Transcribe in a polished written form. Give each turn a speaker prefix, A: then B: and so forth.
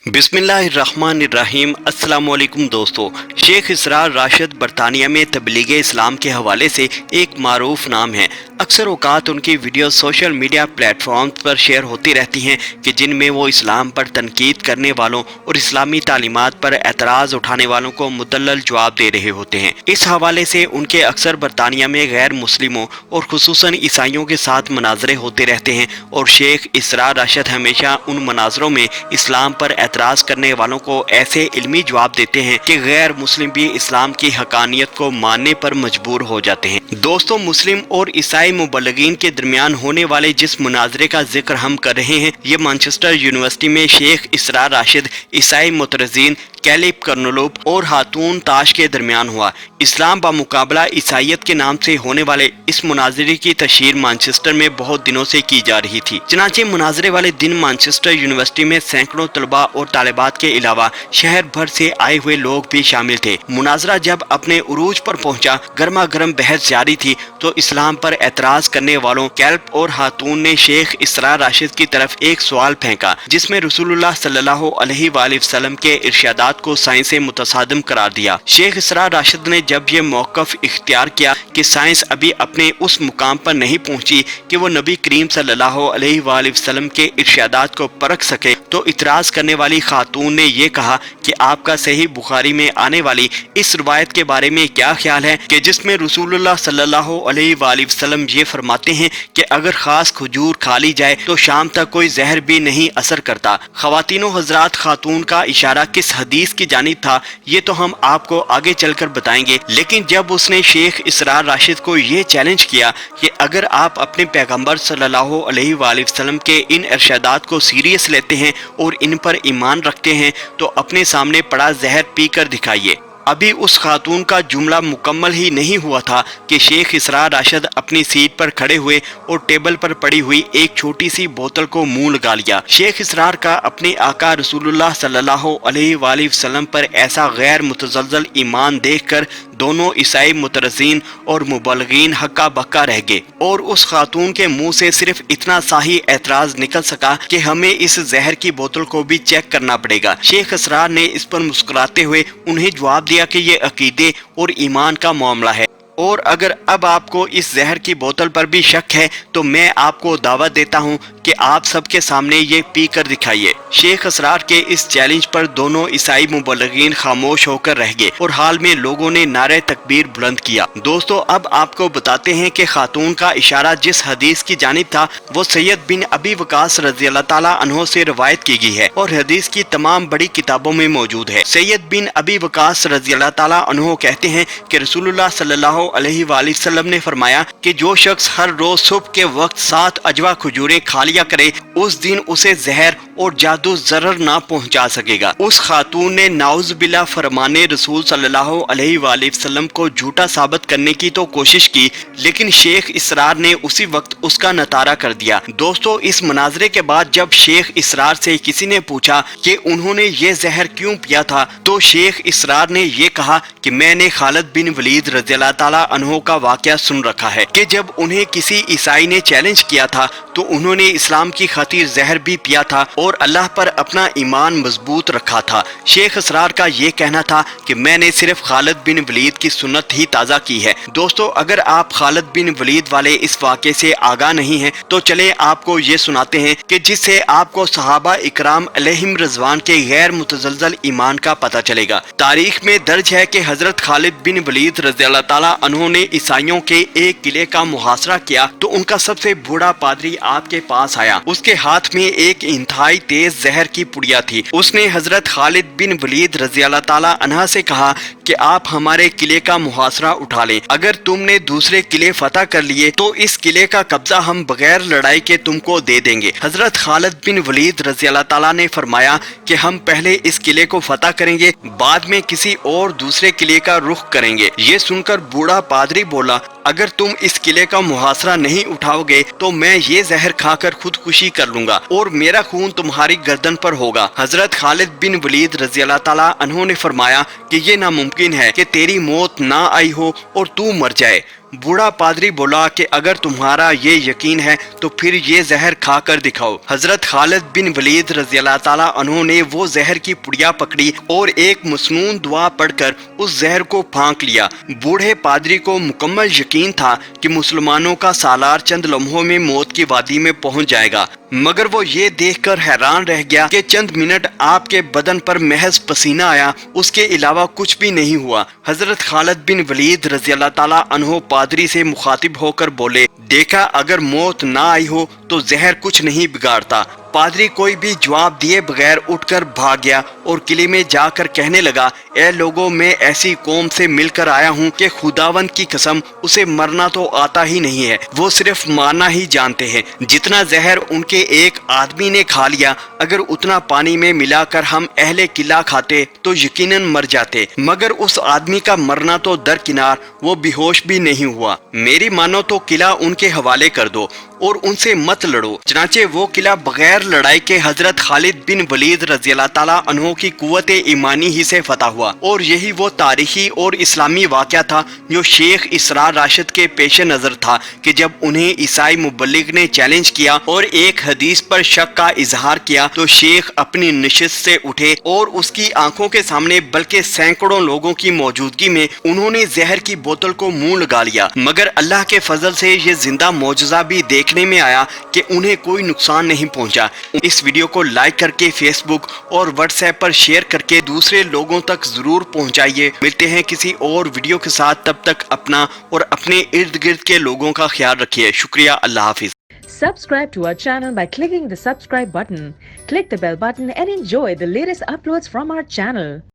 A: बिस्मिल्लाहिर्रहमानिर्रहीम। अस्सलाम वालेकुम दोस्तों। शेख इसरार राशिद बरतानिया में तबलीग इस्लाम के हवाले से एक मारूफ नाम है। अक्सर औकात उनकी वीडियो सोशल मीडिया प्लेटफॉर्म्स पर शेयर होती रहती हैं कि जिनमें वो इस्लाम पर तनकीद करने वालों और इस्लामी तालीमात पर एतराज़ उठाने वालों को मुदल्लल जवाब दे रहे होते हैं। इस हवाले से उनके अक्सर बरतानिया में गैर मुस्लिमों और खुसूसन ईसाइयों के साथ मनाजरे होते रहते हैं और शेख इसरार राशिद हमेशा उन मनाजरों में इस्लाम पर एतराज़ करने वालों को ऐसे इल्मी जवाब देते हैं कि गैर मुस्लिम भी इस्लाम की हकानियत को मानने पर मजबूर हो जाते हैं। दोस्तों, मुस्लिम और ईसाई मुबल्लिगीन के दरमियान होने वाले जिस मुनाजरे का जिक्र हम कर रहे हैं, ये मैनचेस्टर यूनिवर्सिटी में शेख इसरार राशिद, ईसाई मुतरजीन कैलिब कर्नलूब और हातून ताश के दरमियान हुआ। इस्लाम बामुकाबला ईसाइयत के नाम से होने वाले इस मुनाजरे की तशहीर मैनचेस्टर में बहुत दिनों से की जा रही थी। चनाचे मुनाजरे वाले दिन मैनचेस्टर यूनिवर्सिटी में सैकड़ों तलबा और तालिबात के अलावा शहर भर से आए हुए लोग भी शामिल थे। मुनाजरा जब अपने उरूज पर पहुंचा, गर्मा गर्म बहस जारी थी तो इस्लाम पर एतराज करने वालों कैल्ब और हातून ने शेख इसरार राशिद की तरफ एक सवाल फेंका जिसमें रसूलुल्लाह सल्लल्लाहु अलैहि वसल्लम के इरशादात को साइंस से मुतसादिम करार दिया। शेख इसरार राशिद ने जब ये मौक़िफ़ इख्तियार किया कि साइंस अभी अपने उस मुकाम पर नहीं पहुंची कि वो नबी करीम सल्लल्लाहु अलैहि वसल्लम के इरशादात को परख सके, तो इतराज करने वाली खातून ने ये कहा कि आपका सही बुखारी में आने वाली इस रिवायत के बारे में क्या ख्याल है कि जिसमें रसूलुल्लाह सल्लल्लाहु अलैहि वसल्लम ये फरमाते हैं कि अगर खास खजूर खा ली जाए तो शाम तक कोई जहर भी नहीं असर करता। ख़वातीनो हजरात, खातून का इशारा किस हदीस की जानिब था ये तो हम आपको आगे चलकर बताएंगे, लेकिन जब उसने शेख इसरार राशिद को ये चैलेंज किया कि अगर आप अपने पैगंबर सल्लल्लाहु अलैहि वसल्लम के इन इरशादात को सीरियस लेते हैं और इन पर ईमान रखते हैं तो अपने सामने पड़ा जहर पी कर दिखाइए। अभी उस खातून का जुमला मुकम्मल ही नहीं हुआ था कि शेख इसरार राशिद अपनी सीट पर खड़े हुए और टेबल पर पड़ी हुई एक छोटी सी बोतल को मुंह लगा लिया। शेख इसरार का अपने आका रसूलुल्लाह सल्लल्लाहु अलैहि वसल्लम पर ऐसा गैर मुतज़ल्ज़ल ईमान देखकर दोनों ईसाई मुतरजीन और मुबल्लिगीन हक्का बक्का रह गए और उस खातून के मुंह से सिर्फ इतना सा ही एतराज निकल सका कि हमें इस जहर की बोतल को भी चेक करना पड़ेगा। शेख इसरार ने इस पर मुस्कुराते हुए उन्हें जवाब दिया कि ये अकीदे और ईमान का मामला है और अगर अब आपको इस जहर की बोतल पर भी शक है तो मैं आपको दावत देता हूं कि आप सबके सामने ये पी कर दिखाइए। शेख इसरार के इस चैलेंज पर दोनों ईसाई मुबल्लिगीन खामोश होकर रह गए और हाल में लोगों ने नारे तकबीर बुलंद किया। दोस्तों, अब आपको बताते हैं कि खातून का इशारा जिस हदीस की जानिब था वो सैयद बिन अबी वकास रज़ी अल्लाह ताला अन्हो से रवायत की गई है और हदीस की तमाम बड़ी किताबों में मौजूद है। सैयद बिन अबी वकास रज़ी अल्लाह ताला अन्हो कहते हैं कि रसूलुल्लाह सल्लल्लाहु अलैहि वसल्लम ने फरमाया कि जो शख्स हर रोज सुबह के वक्त 7 अजवा खजूरें खा लिया करे उस दिन उसे जहर और जादू जरर ना पहुंचा सकेगा। उस खातून ने नाउज़ बिल्लाह फरमाने रसूल सल्लल्लाहु अलैहि वसल्लम को झूठा साबित करने की तो कोशिश की, लेकिन शेख इसरार ने उसी वक्त उसका नतारा कर दिया। दोस्तों, इस मनाजरे के बाद जब शेख इसरार से किसी ने पूछा कि उन्होंने ये जहर क्यों पिया था तो शेख इसरार ने ये कहा कि मैंने खालिद बिन वलीद रज़ी अल्लाह ताला अन्हो का वाकया सुन रखा है कि जब उन्हें किसी ईसाई ने चैलेंज किया था तो उन्होंने इस्लाम की खातिर जहर भी पिया था और अल्लाह पर अपना ईमान मजबूत रखा था। शेख इसरार का ये कहना था कि मैंने सिर्फ खालिद बिन वलीद की सुन्नत ही ताज़ा की है। दोस्तों, अगर आप खालिद बिन वलीद वाले इस वाक़े से आगाह नहीं हैं तो चले आपको ये सुनाते हैं कि जिससे आपको सहाबा इकराम अलैहिम रिज़वान के गैर मुतज़ल्ज़ल ईमान का पता चलेगा। तारीख में दर्ज है कि हजरत खालिद बिन वलीद रज़ी अल्लाह ताला अन्हो ने ईसाइयों के एक किले का मुहासरा किया तो उनका सबसे बूढ़ा पादरी आपके पास आया। उसके हाथ में एक इंतहाई तेज जहर की पुड़िया थी। उसने हजरत खालिद बिन वलीद रज़ी अल्लाह ताला अन्हा से कहा कि आप हमारे किले का मुहासरा उठा लें, अगर तुमने दूसरे किले फतह कर लिए तो इस किले का कब्जा हम बगैर लड़ाई के तुमको दे देंगे। हजरत खालिद बिन वलीद रज़ी अल्लाह ताला ने फरमाया कि हम पहले इस किले को फतह करेंगे, बाद में किसी और दूसरे किले का रुख करेंगे। ये सुनकर बूढ़ा पादरी बोला, اگر تم اس قلعے کا محاصرہ نہیں اٹھاؤ گے تو میں یہ زہر کھا کر خودکشی کر لوں گا اور میرا خون تمہاری گردن پر ہوگا۔ حضرت خالد بن ولید رضی اللہ تعالیٰ عنہ نے فرمایا کہ یہ ناممکن ہے کہ تیری موت نہ آئی ہو اور تو مر جائے۔ بوڑھا پادری بولا کہ اگر تمہارا یہ یقین ہے تو پھر یہ زہر کھا کر دکھاؤ۔ حضرت خالد بن ولید رضی اللہ تعالیٰ عنہ نے وہ زہر کی پڑیا پکڑی اور ایک مسنون دعا پڑھ کر اس زہر کو پھانک لیا۔ بوڑھے پادری کو مکمل یقین تھا کہ مسلمانوں کا سالار چند لمحوں میں موت کی وادی میں پہنچ جائے گا، مگر وہ یہ دیکھ کر حیران رہ گیا کہ چند منٹ آپ کے بدن پر محض پسینہ آیا، اس کے علاوہ کچھ بھی نہیں ہوا۔ حضرت خالد بن ولید رضی اللہ تعالیٰ عنہ پادری سے مخاطب ہو کر بولے، دیکھا اگر موت نہ آئی ہو تو زہر کچھ نہیں بگاڑتا۔ پادری کوئی بھی جواب دیے بغیر اٹھ کر بھاگ گیا اور قلعے میں جا کر کہنے لگا، اے لوگوں، میں ایسی قوم سے مل کر آیا ہوں کہ خداوند کی قسم اسے مرنا تو آتا ہی نہیں ہے، وہ صرف مارنا ہی جانتے ہیں۔ جتنا زہر ان کے ایک آدمی نے کھا لیا، اگر اتنا پانی میں ملا کر ہم اہل قلعہ کھاتے تو یقیناً مر جاتے، مگر اس آدمی کا مرنا تو درکنار، وہ بے ہوش بھی نہیں ہوا۔ میری مانو تو قلعہ ان کے حوالے کر دو اور ان سے مت لڑو۔ چنانچہ وہ قلعہ بغیر لڑائی کے حضرت خالد بن ولید رضی اللہ تعالیٰ عنہ کی قوت ایمانی ہی سے فتح ہوا، اور یہی وہ تاریخی اور اسلامی واقعہ تھا جو شیخ اسرار راشد کے پیش نظر تھا کہ جب انہیں عیسائی مبلغ نے چیلنج کیا اور ایک حدیث پر شک کا اظہار کیا تو شیخ اپنی نشست سے اٹھے اور اس کی آنکھوں کے سامنے بلکہ سینکڑوں لوگوں کی موجودگی میں انہوں نے زہر کی بوتل کو منہ لگا لیا، مگر اللہ کے فضل سے یہ زندہ معجزہ بھی دیکھنے میں آیا کہ انہیں کوئی نقصان نہیں پہنچا۔ اس ویڈیو کو لائک کر کے فیس بک اور واٹس ایپ پر شیئر کر کے دوسرے لوگوں تک ضرور پہنچائیے۔ ملتے ہیں کسی اور ویڈیو کے ساتھ، تب تک اپنا اور اپنے ارد گرد کے لوگوں کا خیال رکھیے۔ شکریہ، اللہ حافظ۔
B: Subscribe to our channel by clicking the subscribe button. Click the bell button and enjoy the latest uploads from our channel.